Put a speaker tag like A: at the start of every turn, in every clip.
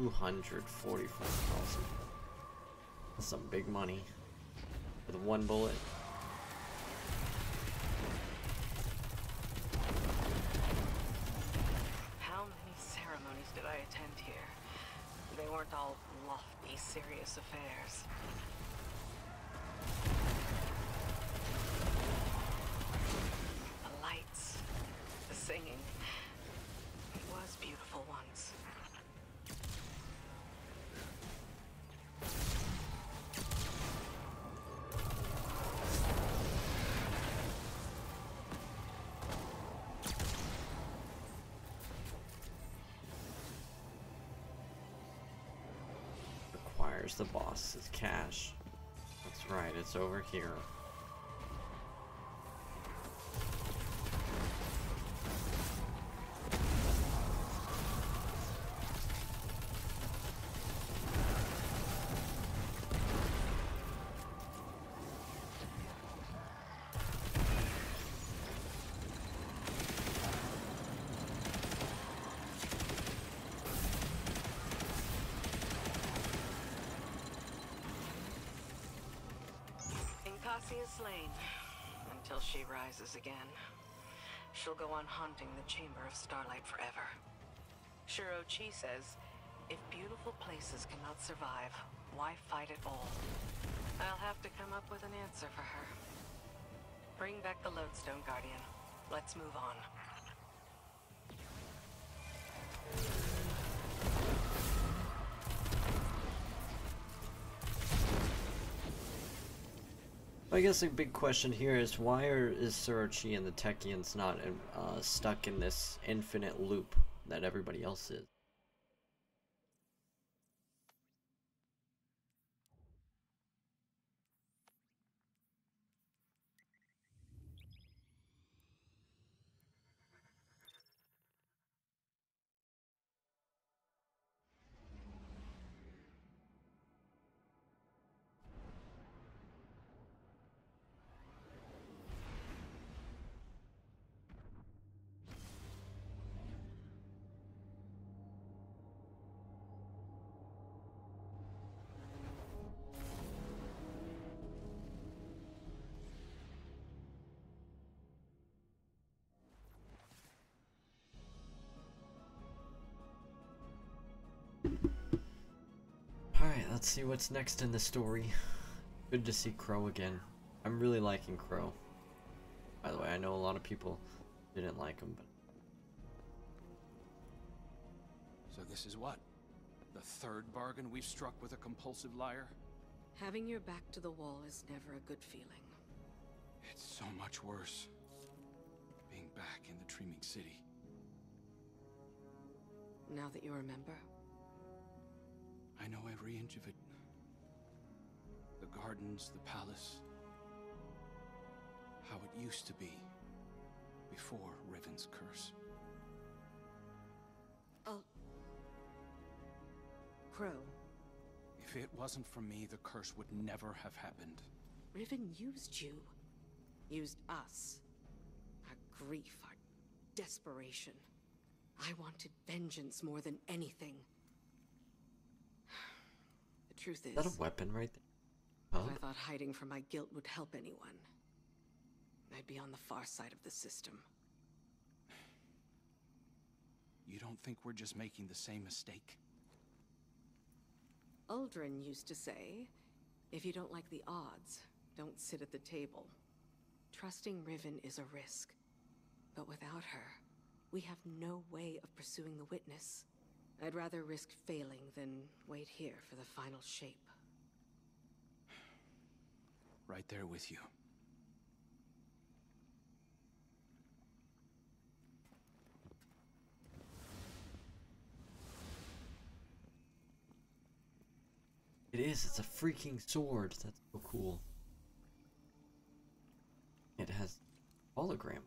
A: 244,000. That's some big money. With one bullet.
B: How many ceremonies did I attend here? They weren't all lofty, serious affairs. The lights, the singing. It was beautiful once.
A: Requires the boss's cash. That's right, it's over here.
B: Cassie is slain, until she rises again. She'll go on haunting the Chamber of Starlight forever. Shuro-chi says, if beautiful places cannot survive, why fight at all? I'll have to come up with an answer for her. Bring back the Lodestone Guardian. Let's move on.
A: I guess a big question here is why is Shuro-chi and the Techians not stuck in this infinite loop that everybody else is? Alright, let's see what's next in the story. Good to see Crow again. I'm really liking Crow. By the way, I know a lot of people didn't like him, but...
C: So this is what? The third bargain we've struck with a compulsive liar?
B: Having your back to the wall is never a good feeling.
C: It's so much worse. Being back in the Dreaming City.
B: Now that you remember?
C: I know every inch of it. The gardens, the palace. How it used to be. Before Riven's curse.
B: Crow.
C: If it wasn't for me, the curse would never have happened.
B: Riven used you. Used us. Our grief, our desperation. I wanted vengeance more than anything. The truth
A: Is that
B: is,
A: a weapon right there?
B: if I thought hiding from my guilt would help anyone, I'd be on the far side of the system.
C: You don't think we're just making the same mistake?
B: Uldren used to say, if you don't like the odds, don't sit at the table. Trusting Riven is a risk. But without her, we have no way of pursuing the witness. I'd rather risk failing than wait here for the final shape.
C: Right there with you.
A: It is, it's a freaking sword. That's so cool. It has hologram.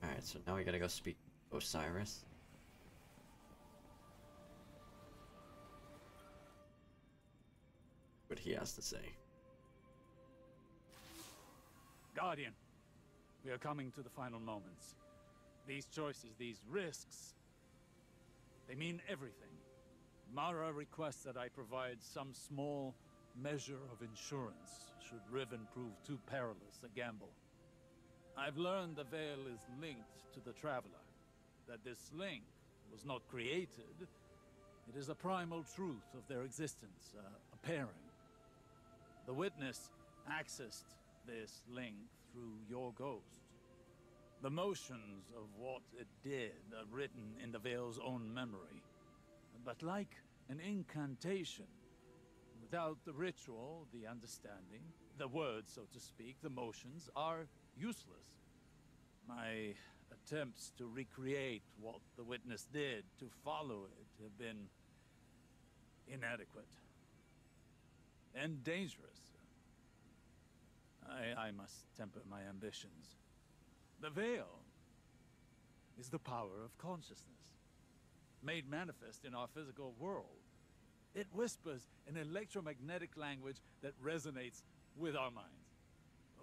A: Alright, so now we gotta go speak to Osiris. What he has to say.
D: Guardian, we are coming to the final moments. These choices, these risks, They mean everything. Mara requests that I provide some small measure of insurance should Riven prove too perilous a gamble. I've learned the Veil is linked to the Traveler. That this link was not created. It is a primal truth of their existence, a pairing. The Witness accessed this link through your ghost. The motions of what it did are written in the Veil's own memory. But like an incantation, without the ritual, the understanding, the words, so to speak, the motions, are useless. My attempts to recreate what the Witness did, to follow it, have been inadequate. And dangerous. I must temper my ambitions. The Veil is the power of consciousness, made manifest in our physical world. It whispers an electromagnetic language that resonates with our minds.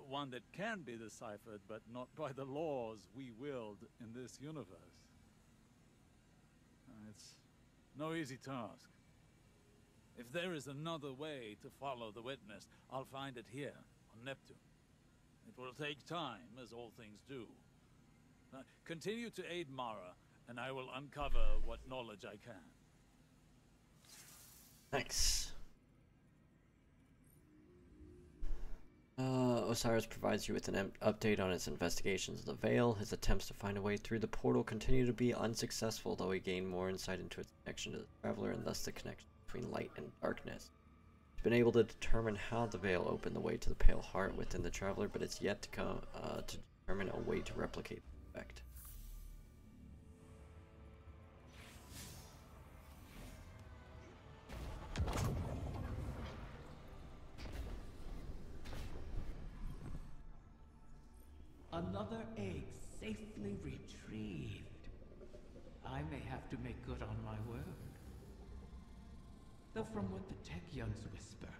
D: One that can be deciphered, but not by the laws we wield in this universe. It's no easy task. If there is another way to follow the Witness, I'll find it here, on Neptune. It will take time, as all things do. Continue to aid Mara, and I will uncover what knowledge I can.
A: Nice. Osiris provides you with an update on his investigations of the Veil. His attempts to find a way through the portal continue to be unsuccessful, though he gained more insight into its connection to the Traveler and thus the connection between light and darkness. He's been able to determine how the Veil opened the way to the Pale Heart within the Traveler, but it's yet to come to determine a way to replicate the effect.
E: Another egg safely retrieved. I may have to make good on my word. Though from what the Techyons whisper,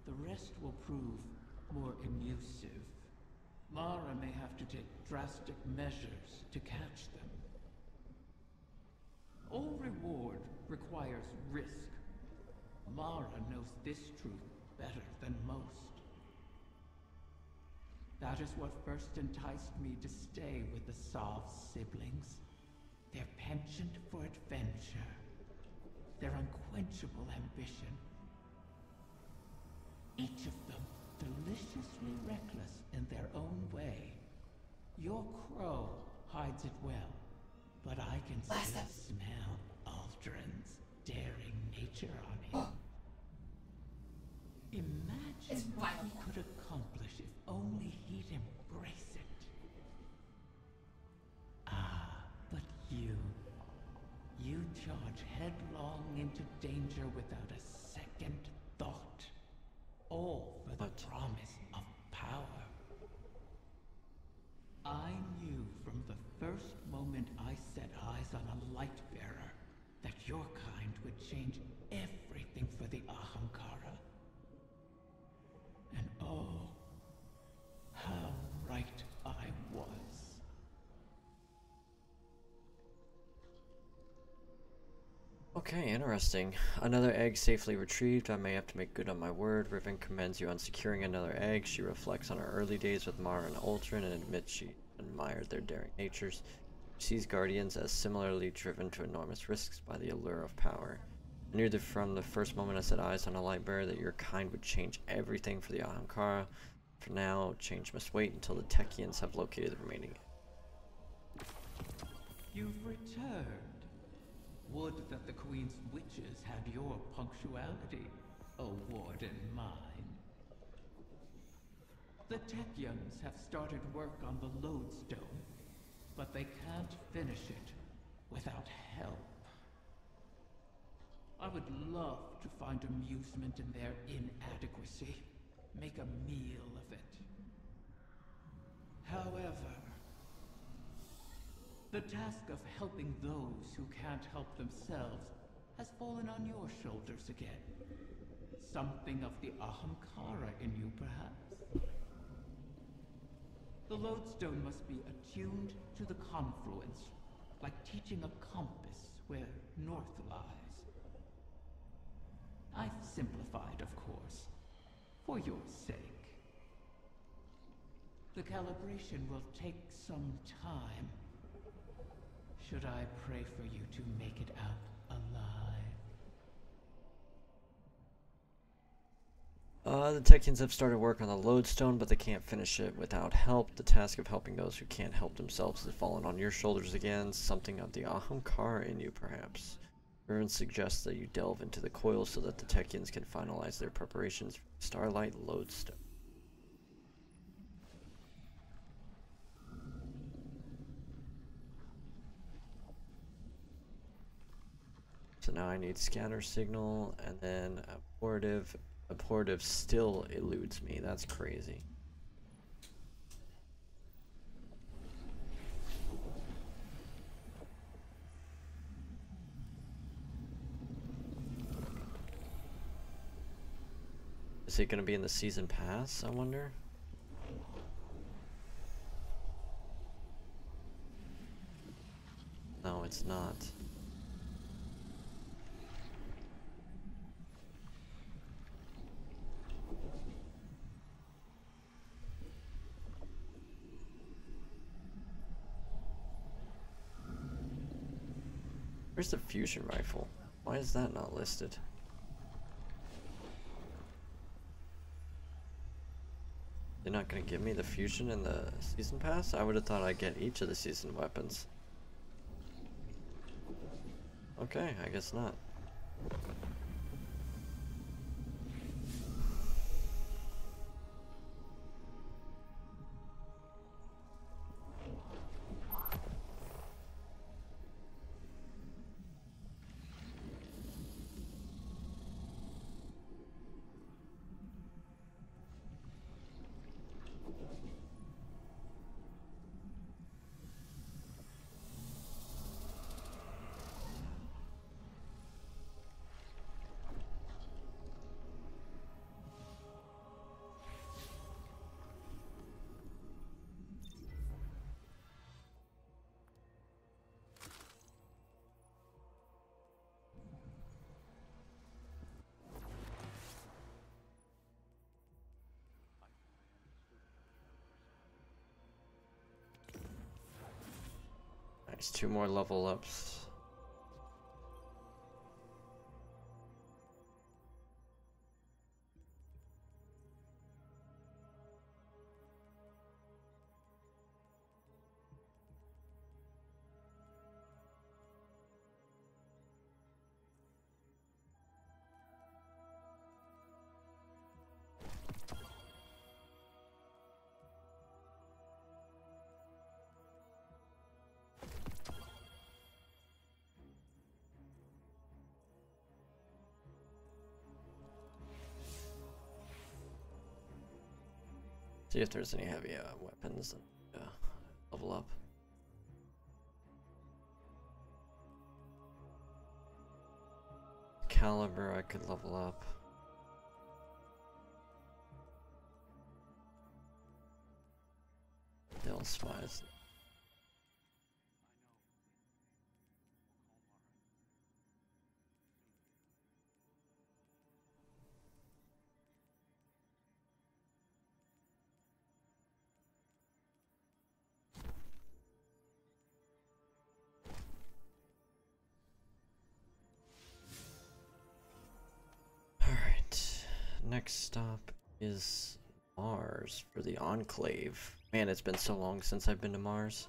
E: the rest will prove more elusive. Mara may have to take drastic measures to catch them. All reward requires risk. Mara knows this truth better than most. That is what first enticed me to stay with the Sov siblings. Their penchant for adventure. Their unquenchable ambition. Each of them deliciously reckless in their own way. Your crow hides it well, but I can still smell Aldrin's daring nature on him. Imagine what he could accomplish if only he'd embrace it. Ah, but you charge headlong into danger without a second thought. All for the promise of power. I knew from the first moment I set eyes on a light bearer that your kind would change everything for the Ahamkara. And oh, how right I was.
A: Okay, interesting. Another egg safely retrieved. I may have to make good on my word. Riven commends you on securing another egg. She reflects on her early days with Mara and Ultron and admits she admired their daring natures. She sees Guardians as similarly driven to enormous risks by the allure of power. I knew that from the first moment I set eyes on a light bearer that your kind would change everything for the Ahamkara. For now, change must wait until the Techyons have located the remaining.
E: You've returned. Would that the Queen's witches had your punctuality, O Warden mine. The Techyons have started work on the Lodestone, but they can't finish it without help. I would love to find amusement in their inadequacy, make a meal of it. However, the task of helping those who can't help themselves has fallen on your shoulders again. Something of the Ahamkara in you, perhaps? The Lodestone must be attuned to the confluence, like teaching a compass where north lies. I've simplified, of course, for your sake. The calibration will take some time. Should I pray for you to make it out alive?
A: The Technians have started work on the lodestone, but they can't finish it without help. The task of helping those who can't help themselves has fallen on your shoulders again. Something of the Ahamkara in you, perhaps. Ern suggests that you delve into the coils so that the Technians can finalize their preparations for the Starlight Lodestone. So now I need scatter signal, and then abortive. Abortive still eludes me. That's crazy. Is it going to be in the season pass, I wonder? No, it's not. Where's the fusion rifle? Why is that not listed? They're not gonna give me the fusion in the season pass? I would have thought I'd get each of the season weapons. Okay, I guess not. Nice, 2 more level ups. See if there's any heavy weapons that level up. Caliber I could level up. Dell spies. Next stop is Mars for the Enclave. Man, it's been so long since I've been to Mars.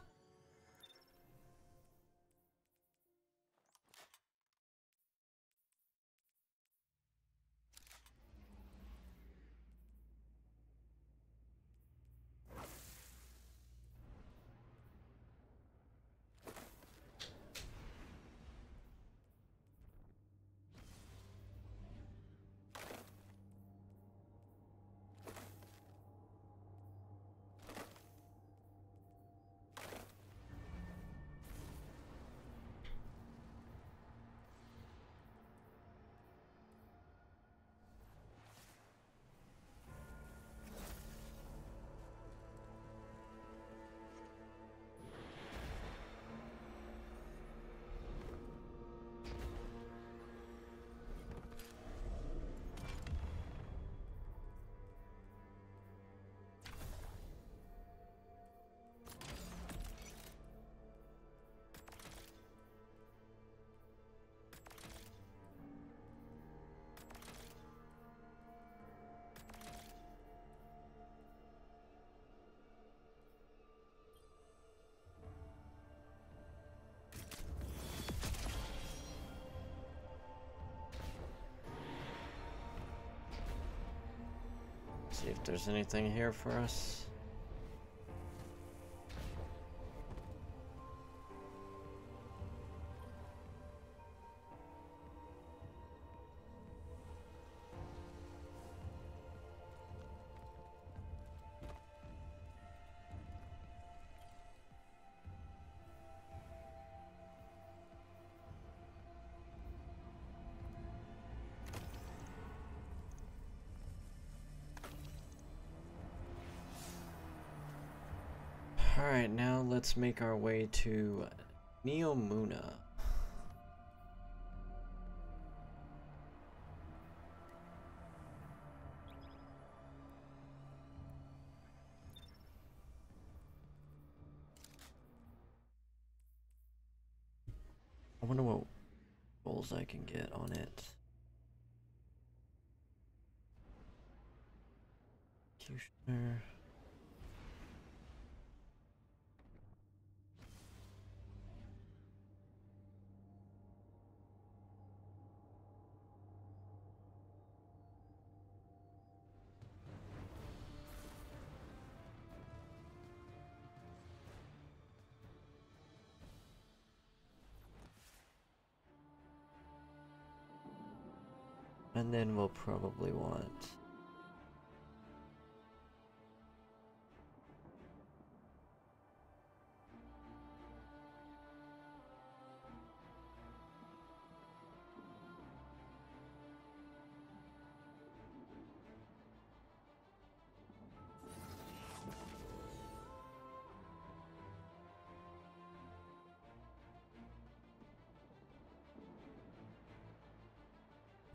A: See if there's anything here for us. Alright, now let's make our way to Neomuna. I wonder what rolls I can get on it. Executioner. And then we'll probably want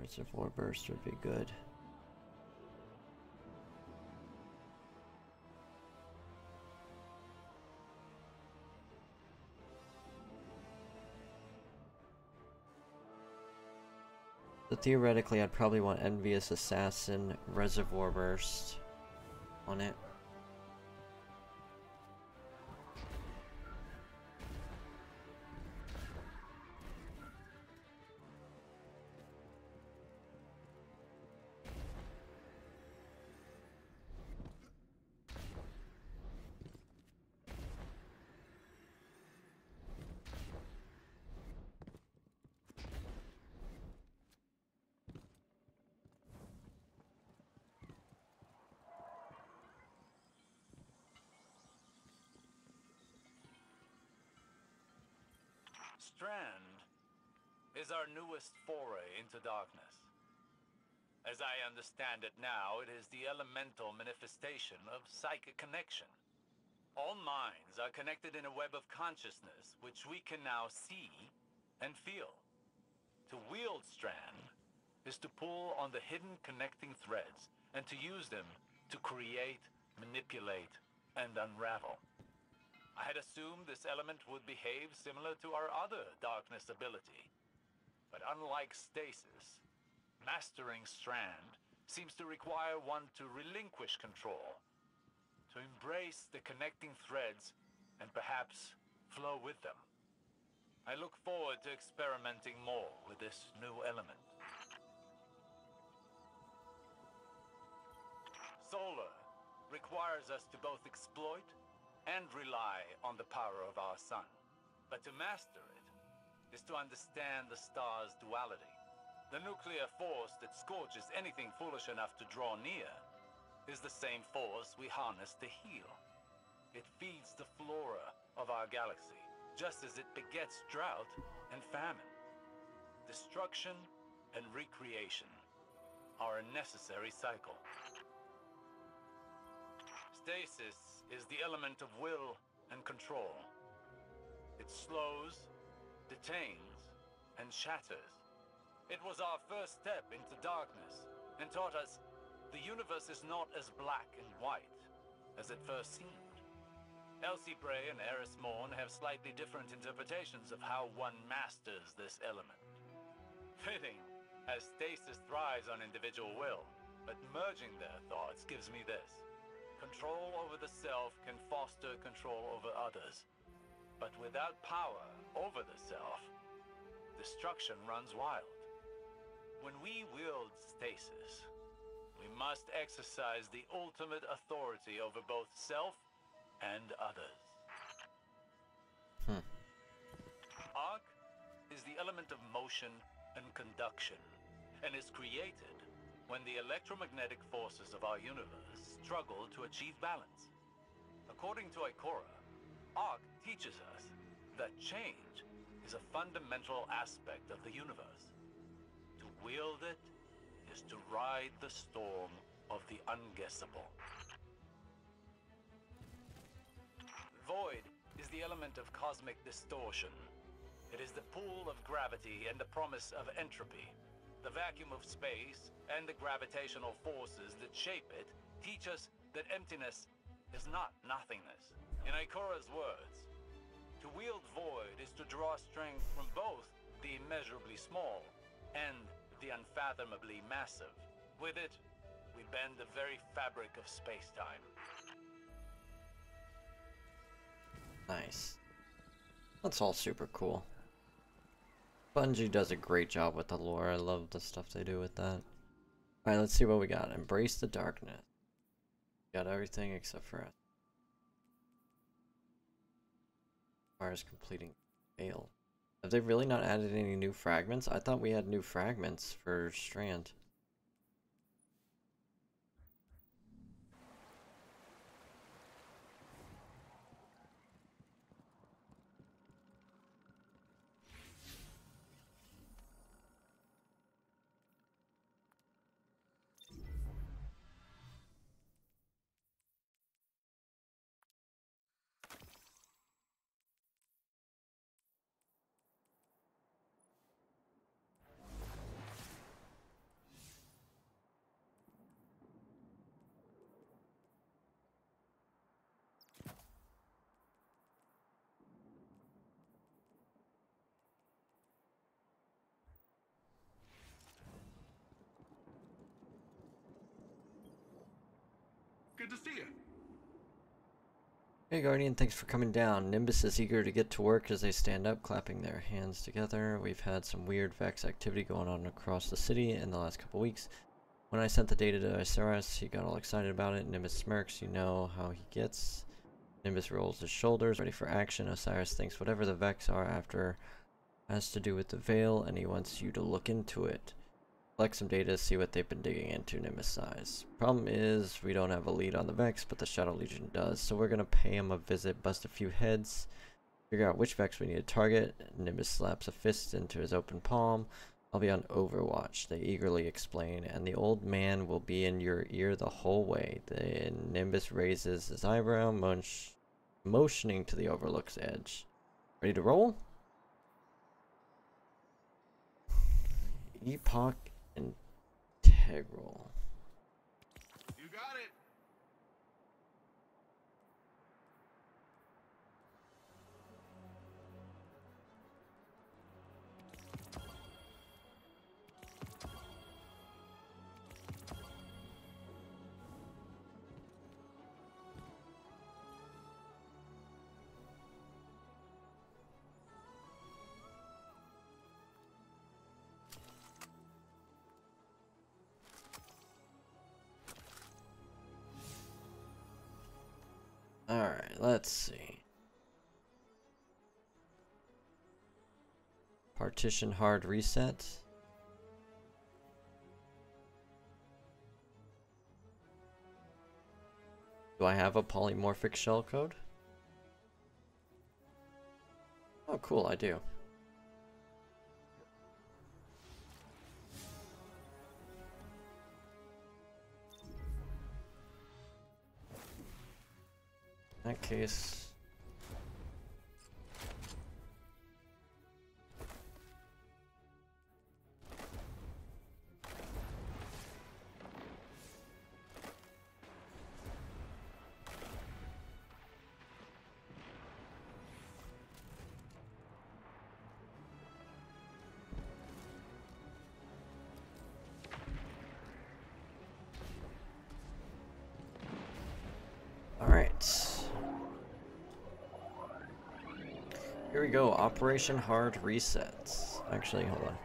A: Reservoir Burst would be good. So theoretically, I'd probably want Envious Assassin, Reservoir Burst on it.
D: Strand is our newest foray into darkness. As I understand it now, it is the elemental manifestation of psychic connection. All minds are connected in a web of consciousness, which we can now see and feel. To wield Strand is to pull on the hidden connecting threads and to use them to create, manipulate, and unravel. I had assumed this element would behave similar to our other darkness ability. But unlike stasis, mastering Strand seems to require one to relinquish control, to embrace the connecting threads and perhaps flow with them. I look forward to experimenting more with this new element. Solar requires us to both exploit and rely on the power of our sun. But to master it is to understand the star's duality. The nuclear force that scorches anything foolish enough to draw near is the same force we harness to heal. It feeds the flora of our galaxy, just as it begets drought and famine. Destruction and recreation are a necessary cycle. Stasis is the element of will and control. It slows, detains, and shatters. It was our first step into darkness and taught us the universe is not as black and white as it first seemed. Elsie Bray and Eris Morn have slightly different interpretations of how one masters this element. Fitting, as stasis thrives on individual will, but merging their thoughts gives me this. Control over the self can foster control over others. But without power over the self, destruction runs wild. When we wield stasis, We must exercise the ultimate authority over both self and others. Arc is the element of motion and conduction, and is created when the electromagnetic forces of our universe struggle to achieve balance. According to Ikora, Arc teaches us that change is a fundamental aspect of the universe. To wield it is to ride the storm of the unguessable. Void is the element of cosmic distortion. It is the pull of gravity and the promise of entropy. The vacuum of space and the gravitational forces that shape it teach us that emptiness is not nothingness. In Ikora's words, to wield Void is to draw strength from both the immeasurably small and the unfathomably massive. With it, we bend the very fabric of space-time.
A: Nice. That's all super cool. Bungie does a great job with the lore. I love the stuff they do with that. Alright, let's see what we got. Embrace the darkness. Got everything except for us. As far as completing fail. Have they really not added any new fragments? I thought we had new fragments for Strand.
C: Good to see you.
A: Hey Guardian, thanks for coming down. Nimbus is eager to get to work as they stand up, clapping their hands together. We've had some weird Vex activity going on across the city in the last couple weeks. When I sent the data to Osiris, he got all excited about it. Nimbus smirks, you know how he gets. Nimbus rolls his shoulders, ready for action. Osiris thinks whatever the Vex are after has to do with the Veil, and he wants you to look into it. Collect some data, see what they've been digging into, Nimbus size. Problem is, we don't have a lead on the Vex, but the Shadow Legion does, so we're gonna pay him a visit, bust a few heads, figure out which Vex we need to target. Nimbus slaps a fist into his open palm. I'll be on Overwatch, they eagerly explain, and the old man will be in your ear the whole way. The Nimbus raises his eyebrow, motioning to the Overlook's edge. Ready to roll? Epoch Integral.
C: You got it.
A: Alright, let's see. Partition hard reset. Do I have a polymorphic shellcode? Oh cool, I do. In that case... Alright. Here we go, Operation Hard Resets. Actually, hold on.